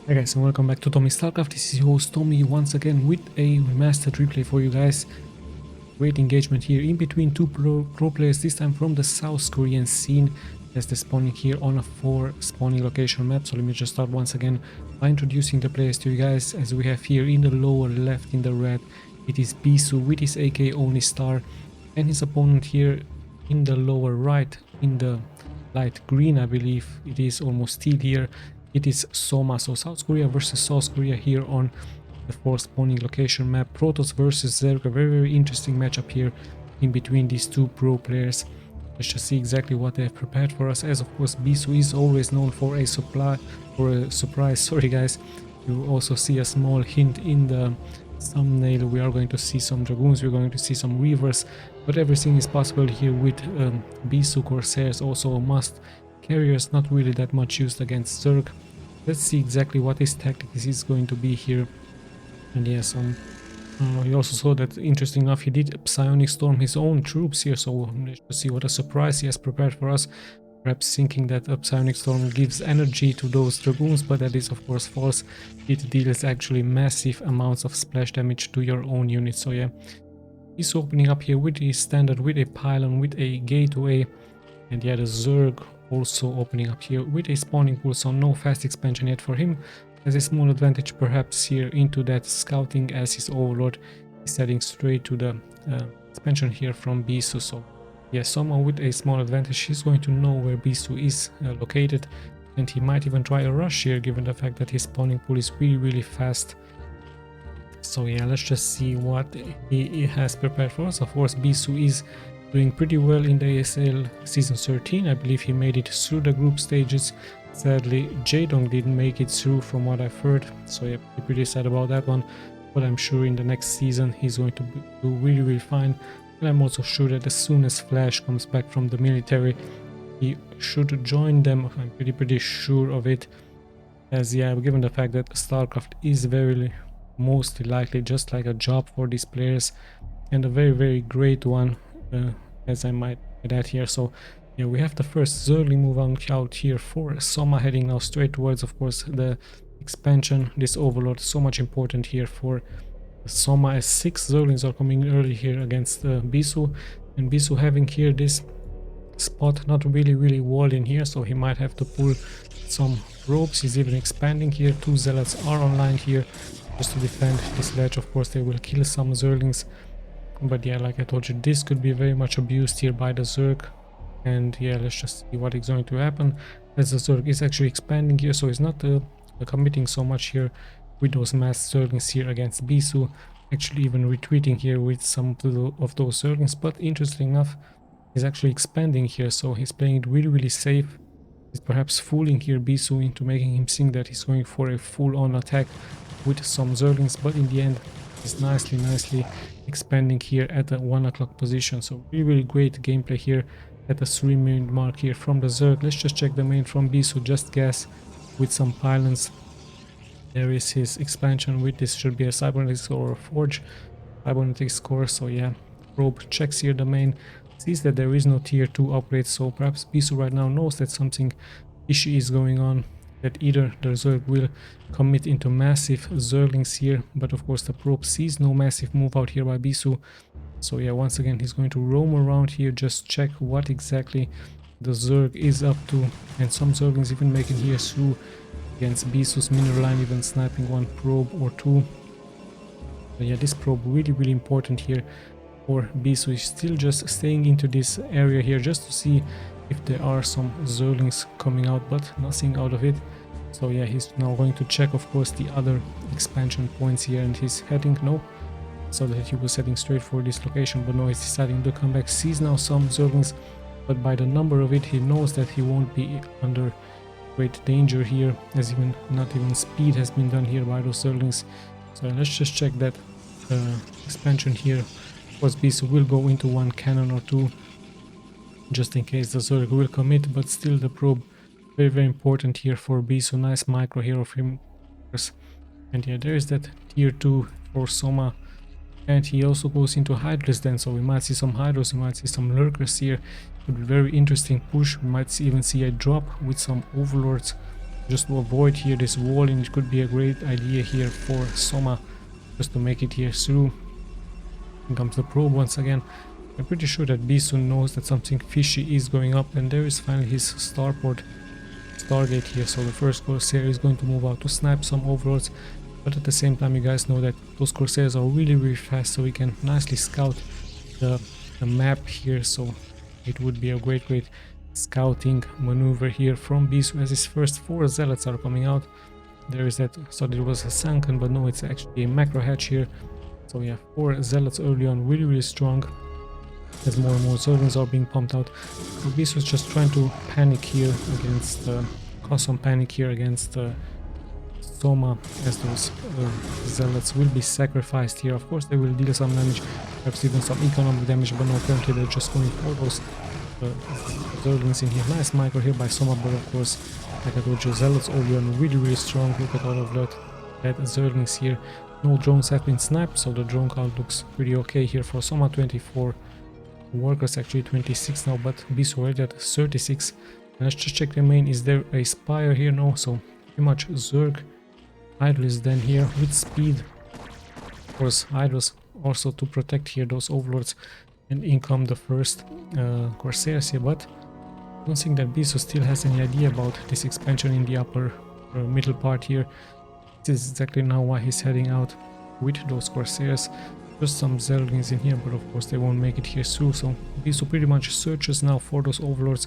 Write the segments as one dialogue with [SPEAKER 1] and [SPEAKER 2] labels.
[SPEAKER 1] Hi guys, and welcome back to Tommy's Starcraft. This is your host Tommy once again with a remastered replay for you guys. Great engagement here in between two pro players, this time from the South Korean scene, as they're spawning here on a 4 spawning location map. So let me just start once again by introducing the players to you guys. As we have here in the lower left in the red, it is BISU with his AK only star, and his opponent here in the lower right in the light green, I believe it is almost teal here. It is SOMA, so South Korea versus South Korea here on the 4 spawning location map. Protoss versus Zerg, a very interesting matchup here in between these two pro players. Let's just see exactly what they have prepared for us, as of course BISU is always known for a surprise. Sorry guys, you also see a small hint in the thumbnail. We are going to see some Dragoons, we're going to see some Reavers, but everything is possible here with BISU. Corsairs also a must. Carriers not really that much used against Zerg. Let's see exactly what his tactics is going to be here. And yes, you also saw that, interesting enough, he did psionic storm his own troops here, so let's see what a surprise he has prepared for us. Perhaps thinking that a psionic storm gives energy to those Dragoons, but that is of course false. It deals actually massive amounts of splash damage to your own units. So yeah, he's opening up here with his standard, with a pylon, with a gateway, and yeah, the Zerg also opening up here with a spawning pool, so no fast expansion yet for him. Has a small advantage perhaps here into that scouting, as his overlord is heading straight to the expansion here from BISU. So yeah, SOMA with a small advantage. He's going to know where BISU is located, and he might even try a rush here given the fact that his spawning pool is really fast. So yeah, let's just see what he has prepared for us. Of course, BISU is doing pretty well in the ASL season 13. I believe he made it through the group stages. Sadly, Jaedong didn't make it through from what I've heard, so yeah, pretty sad about that one. But I'm sure in the next season he's going to do really fine. And I'm also sure that as soon as Flash comes back from the military, he should join them. I'm pretty sure of it. As yeah, given the fact that Starcraft is mostly likely just like a job for these players, and a very great one, as I might add here. So yeah, we have the first Zergling move out here for SOMA, heading now straight towards, of course, the expansion. This overlord is so much important here for SOMA, as 6 Zerglings are coming early here against BISU, and BISU having here this spot not really walled in here, so he might have to pull some ropes. He's even expanding here. 2 Zealots are online here just to defend this ledge. Of course they will kill some Zerglings, but yeah, like I told you, this could be very much abused here by the Zerg. And yeah, let's just see what is going to happen, as the Zerg is actually expanding here, so he's not committing so much here with those mass Zerglings here against BISU, actually even retreating here with some of those Zerglings. But interesting enough, he's actually expanding here, so he's playing it really safe. He's perhaps fooling here BISU into making him think that he's going for a full-on attack with some Zerglings, but in the end he's nicely expanding here at the 1 o'clock position. So really great gameplay here at the 3-minute mark here from the Zerg. Let's just check the main from BISU. Just gas with some pylons. There is his expansion with this, should be a cybernetics or a forge cybernetics core. So yeah, probe checks here the main, sees that there is no tier 2 upgrade, so perhaps BISU right now knows that something fishy is going on, that either the Zerg will commit into massive Zerglings here, but of course the probe sees no massive move out here by BISU. So yeah, once again he's going to roam around here, just check what exactly the Zerg is up to, and some Zerglings even making here through against BISU's mineral line, even sniping one probe or 2. But yeah, this probe really important here for BISU. Is still just staying into this area here just to see if there are some Zerglings coming out, but nothing out of it. So yeah, he's now going to check, of course, the other expansion points here, and he's heading, so that he was heading straight for this location, but no, he's deciding to come back. Sees now some Zerglings, but by the number of it he knows that he won't be under great danger here, as not even speed has been done here by those Zerglings. So let's just check that expansion here. Of course BISU will go into 1 cannon or 2 just in case the Zerg will commit, but still the probe very important here for BISU. Nice micro here of him. And yeah, there is that tier 2 for SOMA, and he also goes into Hydras then, so we might see some Hydras, we might see some Lurkers here. It would be very interesting push. We might even see a drop with some Overlords just to avoid here this walling. It could be a great idea here for SOMA just to make it here through. Here comes the probe once again. I'm pretty sure that BISU knows that something fishy is going up, and there is finally his starport Stargate here. So the first Corsair is going to move out to snipe some overlords, but at the same time you guys know that those Corsairs are really fast, so we can nicely scout the map here. So it would be a great scouting maneuver here from BISU as his first 4 zealots are coming out. There is that, so there was a sunken, but no, it's actually a macro hatch here. So yeah, 4 zealots early on, really strong, as more and more Zerglings are being pumped out. So BISU was just trying to panic here against, cause some panic here against SOMA, as those zealots will be sacrificed here. Of course they will deal some damage, perhaps even some economic damage, but no, currently they're just going for those Zerglings in here. Nice micro here by SOMA, but of course, like I told you, zealots early on really strong. Look at all of that Zerglings here. No drones have been sniped, so the drone count looks pretty okay here for SOMA. 24 workers, actually 26 now, but BISU already at 36. And let's just check the main. Is there a spire here? No, so pretty much Zerg Idlers then here with speed. Of course, Idlers also to protect here those overlords, and in come the first Corsairs here, but I don't think that BISU still has any idea about this expansion in the upper middle part here. This is exactly now why he's heading out with those Corsairs. Just some Zerglings in here, but of course they won't make it here through, so BISU pretty much searches now for those overlords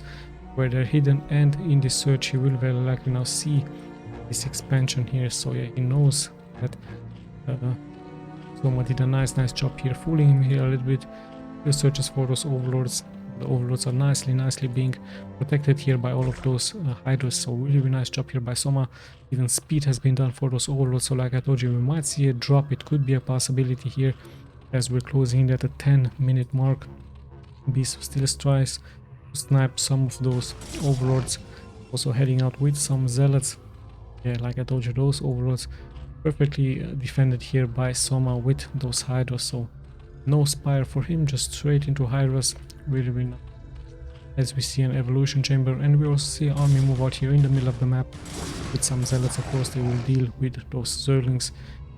[SPEAKER 1] where they're hidden, and in this search he will very likely now see this expansion here. So yeah, he knows that SOMA did a nice job here, fooling him here a little bit. He searches for those overlords. The overlords are nicely being protected here by all of those hydras, so really nice job here by SOMA. Even speed has been done for those overlords, so like I told you, we might see a drop. It could be a possibility here as we're closing in at the 10-minute mark. BISU still tries to snipe some of those overlords, also heading out with some zealots. Yeah, like I told you, those overlords perfectly defended here by SOMA with those hydras, so no spire for him, just straight into hydras. Really nice. As we see an evolution chamber, and we also see an army move out here in the middle of the map with some zealots. Of course they will deal with those Zerglings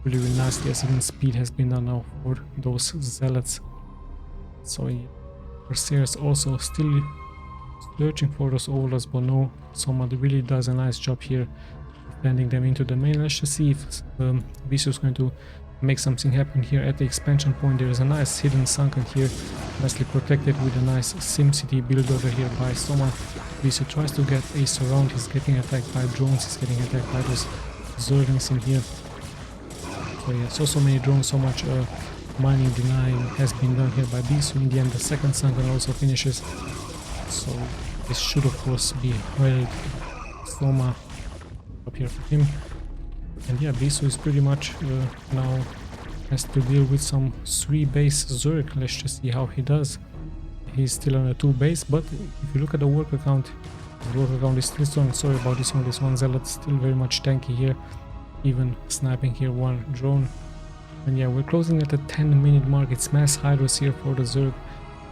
[SPEAKER 1] really nicely, as even speed has been done now for those zealots. So yeah, Corsairs also still searching for those overlords, but no, SOMA really does a nice job here defending them into the main. Let's just see if BISU is going to make something happen here at the expansion point. There is a nice hidden sunken here, nicely protected with a nice SimCity build over here by SOMA. BISU tries to get a surround. He's getting attacked by drones, he's getting attacked by those Zerglings in here. So yeah, so many drones, so much mining denying has been done here by BISU. In the end, the second sunken also finishes, so this should of course be held SOMA up here for him. And yeah, BISU is pretty much now has to deal with some 3 base Zerg. Let's just see how he does. He's still on a 2 base, but if you look at the worker count, the worker count is still strong. Sorry about this one zealot still very much tanky here, even sniping here 1 drone. And yeah, we're closing at the 10-minute mark. It's mass hydras here for the Zerg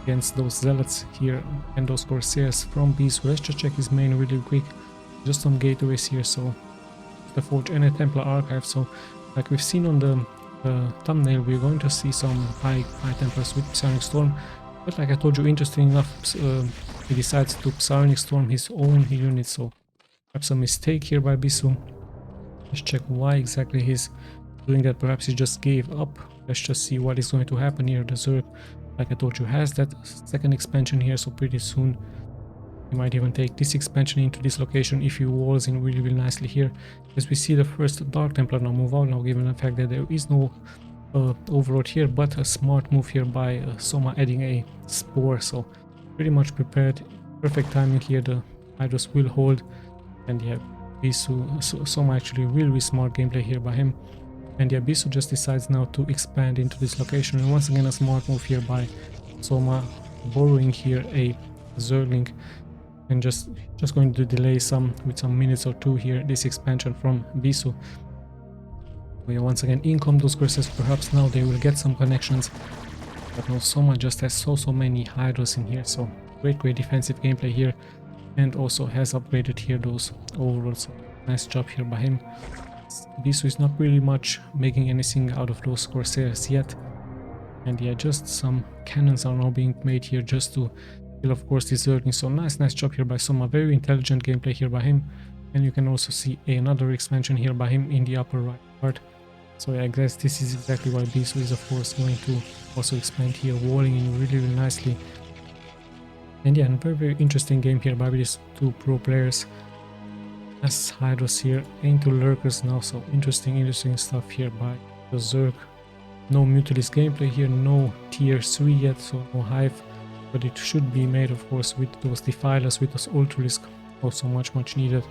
[SPEAKER 1] against those zealots here and those Corsairs from BISU. Let's just check his main really quick. Just some gateways here, so the Forge and a Templar Archive. So like we've seen on the thumbnail, we're going to see some high Templars with Psionic Storm, but like I told you, interesting enough, he decides to Psionic Storm his own unit, so perhaps a mistake here by BISU. Let's check why exactly he's doing that. Perhaps he just gave up. Let's just see what is going to happen here. The Zerg, like I told you, has that second expansion here, so pretty soon he might even take this expansion into this location if he walls in really nicely here. As we see the first Dark Templar now move out, now given the fact that there is no overlord here, but a smart move here by SOMA adding a Spore, so pretty much prepared. Perfect timing here, the Hydras will hold, and yeah, BISU, SOMA actually really smart gameplay here by him. And yeah, BISU just decides now to expand into this location, and once again a smart move here by SOMA, borrowing here a Zergling, and just going to delay with some minutes or 2 here this expansion from BISU. We once again income those Corsairs. Perhaps now they will get some connections, but no, SOMA just has so many hydras in here, so great defensive gameplay here, and also has upgraded here those overlords. So pretty much prepared. Perfect timing here, the Hydras will hold, and yeah, BISU Nice job here by him. BISU is not really much making anything out of those Corsairs yet. And yeah, just some cannons are now being made here just to kill, of course, this Zerg. So nice job here by Soma. Very intelligent gameplay here by him. And you can also see another expansion here by him in the upper right part. So yeah, I guess this is exactly why BISU is, of course, going to also expand here, walling in really nicely. And yeah, very interesting game here by these two pro players. As Hydros here into lurkers now, so interesting stuff here by the Zerg. No Mutilist gameplay here, no tier 3 yet, so no Hive, but it should be made, of course, with those Defilers, with those Ultralisk, also much needed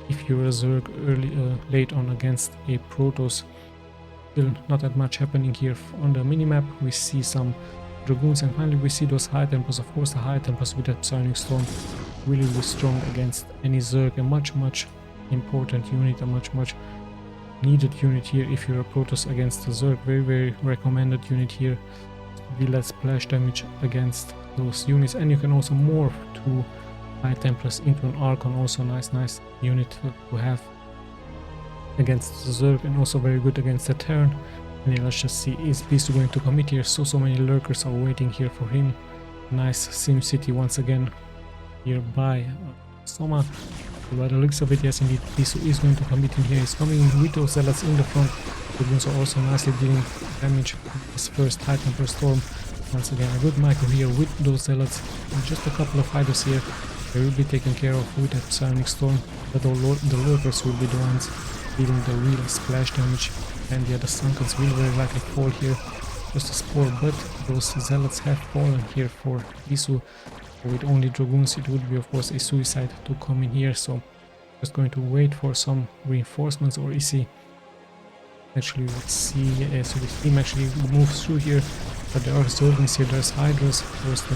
[SPEAKER 1] if you're a Zerg late on against a Protoss. Still not that much happening here on the minimap. We see some Dragoons, and finally we see those High Templars. Of course, the High Templars with that Psionic Storm really strong against any Zerg, a much important unit, a much needed unit here if you're a Protoss against the Zerg. Very recommended unit here to deal that splash damage against those units. And you can also morph two High Templars into an Archon, also nice unit to have against the Zerg, and also very good against the Terran. And yeah, let's just see, is BISU going to commit here? So many lurkers are waiting here for him. Nice Sim City once again here by Soma. By the looks of it, yes indeed, BISU is going to commit in here. He's coming in with those zealots in the front. The Dragoons are also nicely dealing damage. His first High Templar Storm. Once again, a good micro here with those zealots. And just a couple of Hydras here. They will be taken care of with that Psionic Storm. But the lurkers will be the ones dealing the real splash damage. And yeah, the Sunkens will very likely fall here. Just a spore, but those zealots have fallen here for BISU. With only Dragoons, it would be, of course, a suicide to come in here. So just going to wait for some reinforcements, or is he actually, let's see, so the team actually moves through here, but there are Zerglings here, there's Hydras, there's the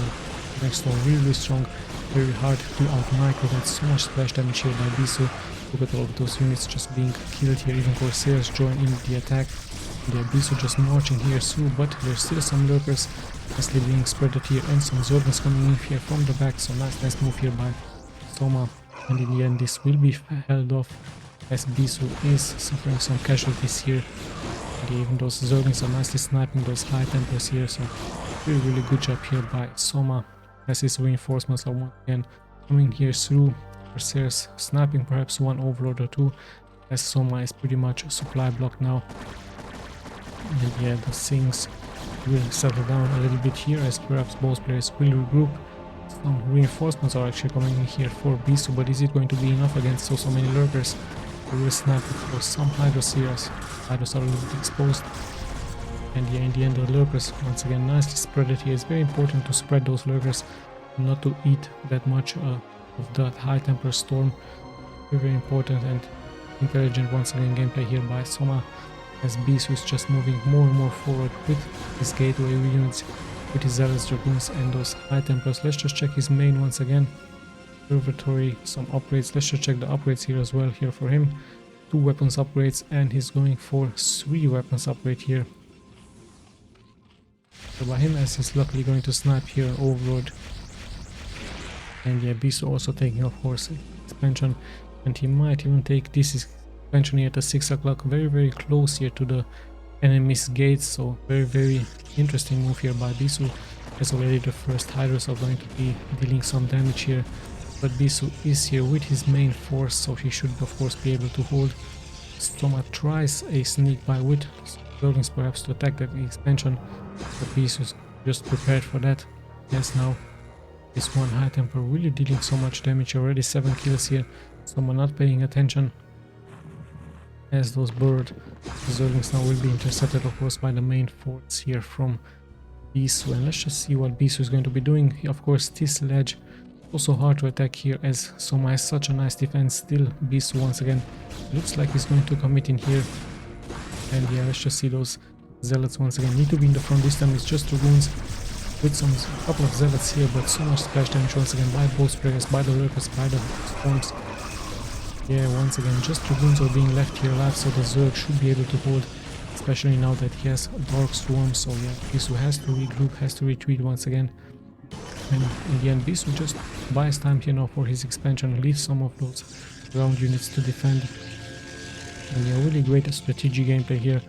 [SPEAKER 1] next one really strong, very hard to out-micro. That's so much splash damage here by BISU. Look at all of those units just being killed here, even Corsairs join in the attack. The BISU just marching here through, but there's still some lurkers nicely being spread out here, and some Zerglings coming in here from the back. So nice move here by Soma, and in the end this will be held off as BISU is suffering some casualties here. And even those Zerglings are nicely sniping those High Templars here, so really good job here by Soma, as his reinforcements are once again coming here through. Corsairs sniping perhaps one Overlord or two, as Soma is pretty much supply blocked now. And yeah, the things will settle down a little bit here, as perhaps both players will regroup. Some reinforcements are actually coming in here for BISU, but is it going to be enough against so many lurkers? We will snap it for some Hydras here, as Hydras are a little bit exposed. And yeah, in the end the lurkers once again nicely spread it here. It's very important to spread those lurkers, not to eat that much of that High Templar Storm. Very important and intelligent once again gameplay here by Soma, as BISU is just moving more and more forward with his gateway units, with his Zealous Dragoons and those High Templars. Let's just check his main once again. Observatory, some upgrades. Let's just check the upgrades here as well here for him. 2 weapons upgrades, and he's going for 3 weapons upgrade here. So by him, as he's luckily going to snipe here Overlord. And yeah, BISU also taking, of course, expansion, and he might even take this expansion here at 6 o'clock, very close here to the enemy's gates. So very interesting move here by BISU, as already the first Hydras are going to be dealing some damage here. But BISU is here with his main force, so he should of course be able to hold. Soma tries a sneak by with buildings perhaps to attack that expansion, but BISU is just prepared for that. Yes, now this one High Templar really dealing so much damage, already 7 kills here. Soma not paying attention, as those bird Zerglings now will be intercepted, of course, by the main force here from BISU. And let's just see what BISU is going to be doing. Of course, this ledge also hard to attack here, as Soma has such a nice defense. Still, BISU once again looks like he's going to commit in here. And yeah, let's just see those Zealots once again need to be in the front. This time it's just Dragoons with some couple of Zealots here, but so much splash damage once again by both players, by the lurkers, by the storms. Yeah, once again just Dragoons are being left here alive, so the Zerg should be able to hold, especially now that he has Dark Swarm. So yeah, BISU has to regroup, has to retreat once again. And in the end, BISU just buys time here now for his expansion, leaves some of those ground units to defend. And yeah, really great strategy gameplay here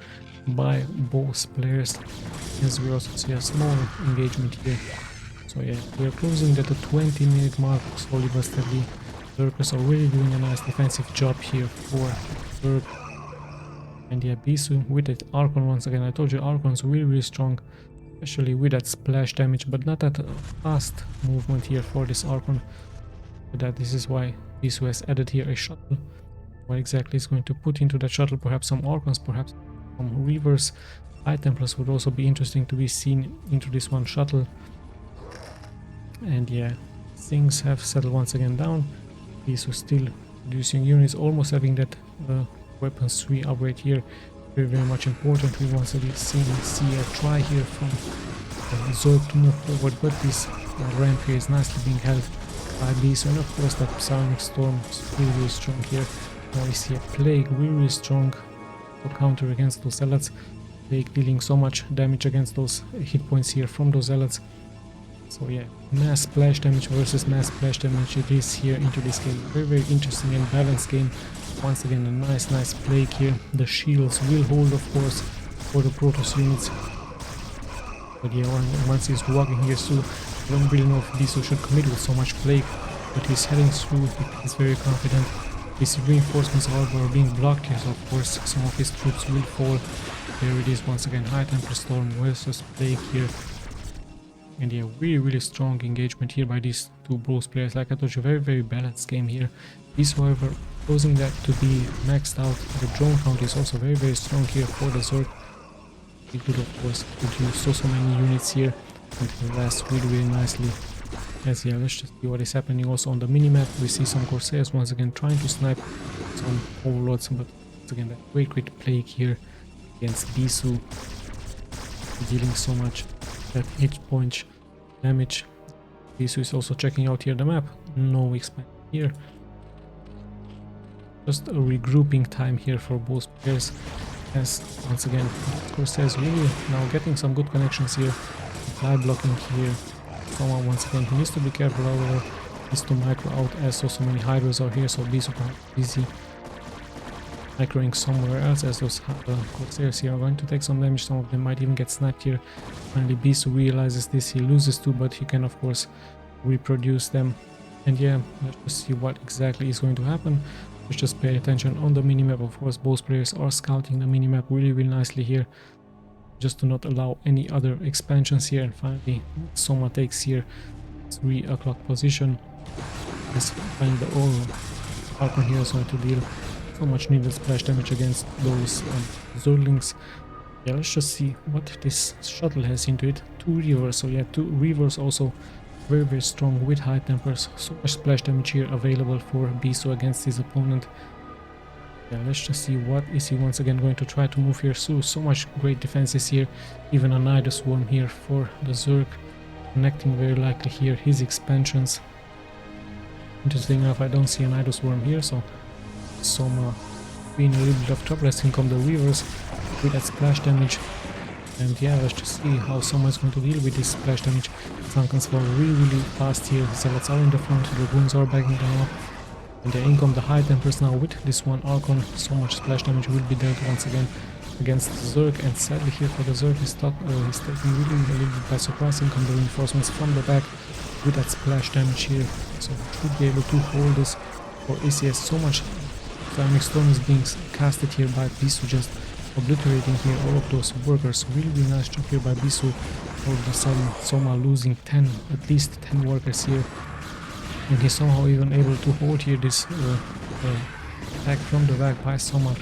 [SPEAKER 1] by both players, as we also see a small engagement here. So yeah, we are closing at the 20-minute mark slowly but steadily. Zergers are really doing a nice defensive job here for Zerg. And yeah, BISU with that Archon once again. I told you Archon's really strong, especially with that splash damage, but not that fast movement here for this Archon. So that this is why BISU has added here a shuttle. What exactly is going to put into that shuttle? Perhaps some Archons, perhaps some Reavers. High Templars would also be interesting to be seen into this one shuttle. And yeah, things have settled once again down. BISU still producing units, almost having that weapons 3 upgrade here. Very much important. We once again see a try here from Zerg to move forward, but this ramp here is nicely being held by BISU, and of course that Psionic Storm is really strong here. Now we see a Plague really strong to counter against those zealots. Plague dealing so much damage against those hit points here from those zealots. So yeah, mass splash damage versus mass splash damage it is here into this game. Very interesting and balanced game. Once again a nice Plague here. The shields will hold of course for the Protoss units. But yeah, once he's walking here through, I don't really know if BISU should commit with so much Plague, but he's heading through, he's very confident. His reinforcements however are being blocked here, so of course some of his troops will fall. There it is once again, High Templar Storm versus Plague here. And yeah, really strong engagement here by these two both players. Like I told you, very balanced game here. BISU however causing that to be maxed out. The drone count is also very strong here for the Zerg. It could of course produce so many units here and last really nicely. As yeah, let's just see what is happening also on the minimap. We see some Corsairs once again trying to snipe some Overlords, but once again that great Plague here against BISU, dealing so much that hit point damage. BISU is also checking out here the map. No expansion here. Just a regrouping time here for both players, as once again Corsairs really now getting some good connections here. Fly blocking here. SOMA once again, he needs to be careful, however, needs to micro out as so many Hydras are here, so BISU busy microing somewhere else as those Corsairs here are going to take some damage. Some of them might even get sniped here. Finally BISU realizes this, he loses 2, but he can of course reproduce them. And yeah, let's just see what exactly is going to happen. Let's just pay attention on the minimap. Of course both players are scouting the minimap really nicely here, just to not allow any other expansions here. And finally SOMA takes here 3 o'clock position, as finally the all Archon here is going to deal so much needed splash damage against those Zerglings. Yeah, let's just see what this shuttle has into it. 2 Reavers, so yeah, 2 Reavers also very strong with High Templars. So much splash damage here available for BISU against his opponent. Yeah, let's just see what is he once again going to try to move here through. So much great defenses here, even a Nidus Swarm here for the Zerg, connecting very likely here his expansions. Interesting enough, I don't see a Nidus Swarm here, so SOMA being a little bit of trouble. As in come the Reavers with that splash damage. And yeah, let's just see how SOMA is going to deal with this splash damage. Sunkens fall really fast here. Zealots are in the front, the Dragoons are backing down up. And the income the High Templars now with this one Archon. So much splash damage will be dealt once again against Zerg, and sadly here for the Zerg he's taking really a little bit by surprise. Income the reinforcements from the back with that splash damage here, so should be able to hold this. For ACS so much Psionic Storm is being casted here by BISU, just obliterating here all of those workers. Really nice job here by BISU. All of a sudden SOMA losing at least 10 workers here, and he's somehow even able to hold here this attack from the back by SOMA.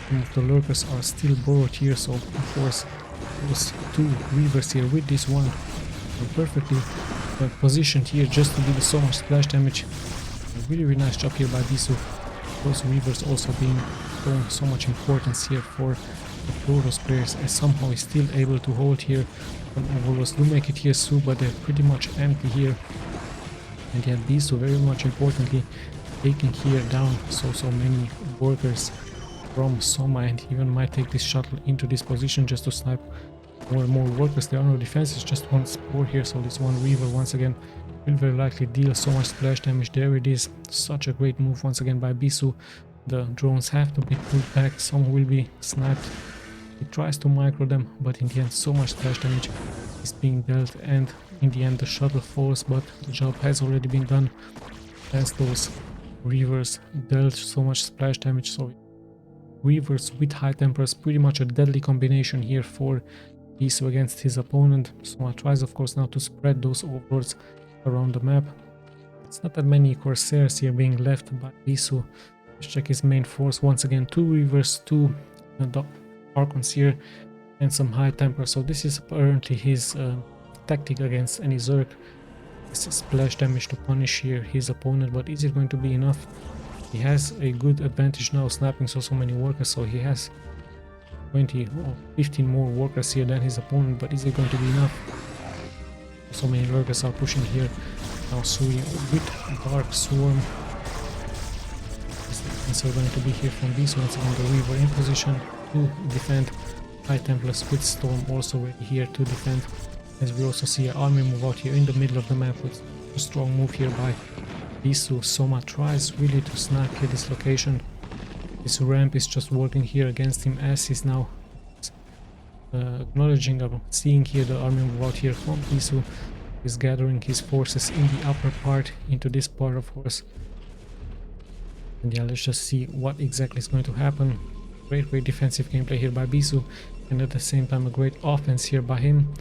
[SPEAKER 1] Some of the lurkers are still borrowed here, so of course those 2 Reavers here with this one are perfectly positioned here just to deal so much splash damage. Really nice job here by BISU. Those Reavers also being shown so much importance here for the Protoss players, as somehow is still able to hold here. Some Overlords do make it here through, but they're pretty much empty here. And yeah, BISU very much importantly taking here down so many workers from SOMA, and he even might take this shuttle into this position just to snipe more and more workers. There are no defenses, just one spore here, so this one Reaver once again will very likely deal so much splash damage. There it is, such a great move once again by BISU. The drones have to be pulled back, some will be sniped. He tries to micro them, but in the end so much splash damage is being dealt, and in the end the shuttle falls, but the job has already been done as those reavers dealt so much splash damage. So reavers with high tempers, pretty much a deadly combination here for BISU against his opponent. Soma tries of course now to spread those overlords around the map. It's not that many Corsairs here being left by BISU. Let's check his main force. Once again, 2 reavers, 2 Archons here, and some high temper. So this is apparently his tactic against any Zerg. This is splash damage to punish here his opponent, but is it going to be enough? He has a good advantage now, sniping so many workers, so he has 20 or 15 more workers here than his opponent, but is it going to be enough? So many lurkers are pushing here. Now Suri with Dark Swarm. Is going to be here from BISU. Once again the Reaver in position to defend. High Templars with Storm also ready here to defend. As we also see an army move out here in the middle of the map with a strong move here by BISU. Soma tries really to snap here this location. This ramp is just working here against him, as he's now acknowledging or seeing here the army move out here from BISU. Is gathering his forces in the upper part into this part of course. And yeah, let's just see what exactly is going to happen. Great defensive gameplay here by BISU, and at the same time a great offense here by him.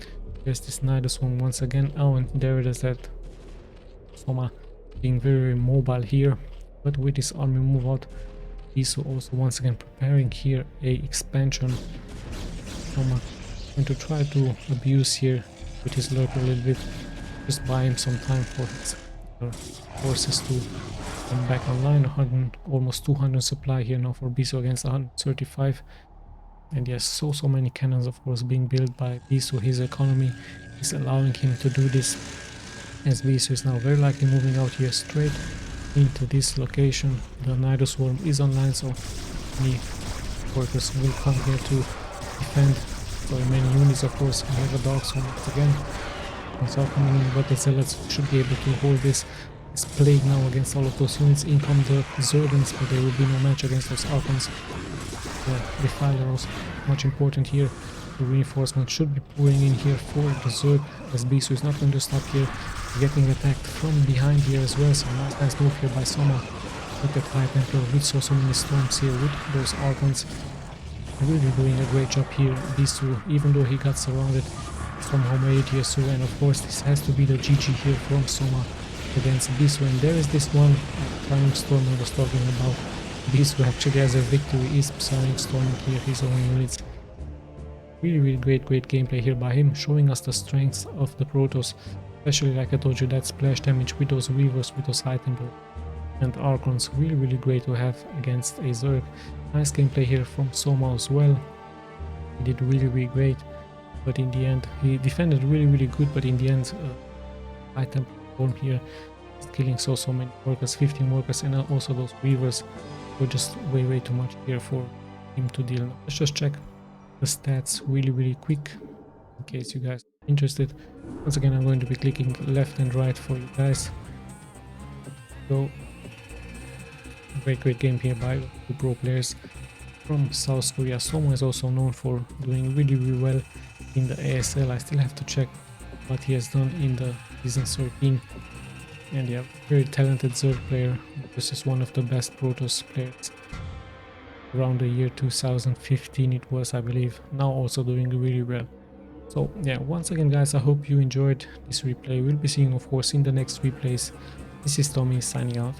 [SPEAKER 1] There's this Nidus one once again. Oh, and there it is, that Soma being very mobile here, but with his army move out, BISU also once again preparing here a expansion. Soma going to try to abuse here with his lurker a little bit, just buy him some time for his forces to come back online. 100, almost 200 supply here now for BISU against 135. And yes, so many cannons of course being built by BISU. His economy is allowing him to do this, as BISU is now very likely moving out here straight into this location. The Nidus Swarm is online, so many workers will come here to defend. So many units of course. We have a Dark Swarm once again. Are coming in, but the Zealots should be able to hold this Plague now against all of those units. In come the Zergans, but there will be no match against those Archons. The Defiler was much important here. The reinforcement should be pouring in here for the Zerg, as BISU is not going to stop here, getting attacked from behind here as well. So nice move here by Soma. Look at High Templar with so many storms here with those Archons. Really doing a great job here, BISU, even though he got surrounded from Homestory TSU, and of course this has to be the GG here from Soma against BISU. And there is this one Psionic Storm I was talking about. BISU actually has a victory, is Psionic Storming here his own units. Really great gameplay here by him, showing us the strengths of the Protoss, especially like I told you, that splash damage with those Weavers, with those High Templar and Archons. Really great to have against a Zerg. Nice gameplay here from Soma as well. He did really great, but in the end he defended really good, but in the end High Templar form here is killing so many workers, 15 workers, and also those Weavers were just way too much here for him to deal. Now, let's just check the stats really quick in case you guys are interested. Once again I'm going to be clicking left and right for you guys. So great game here by the pro players from South Korea. Soma is also known for doing really well in the ASL. I still have to check what he has done in the season 13. And yeah, very talented Zerg player. This is one of the best Protoss players around the year 2015 it was, I believe. Now also doing really well. So yeah, once again guys, I hope you enjoyed this replay. We'll be seeing of course in the next replays. This is Tommy signing out.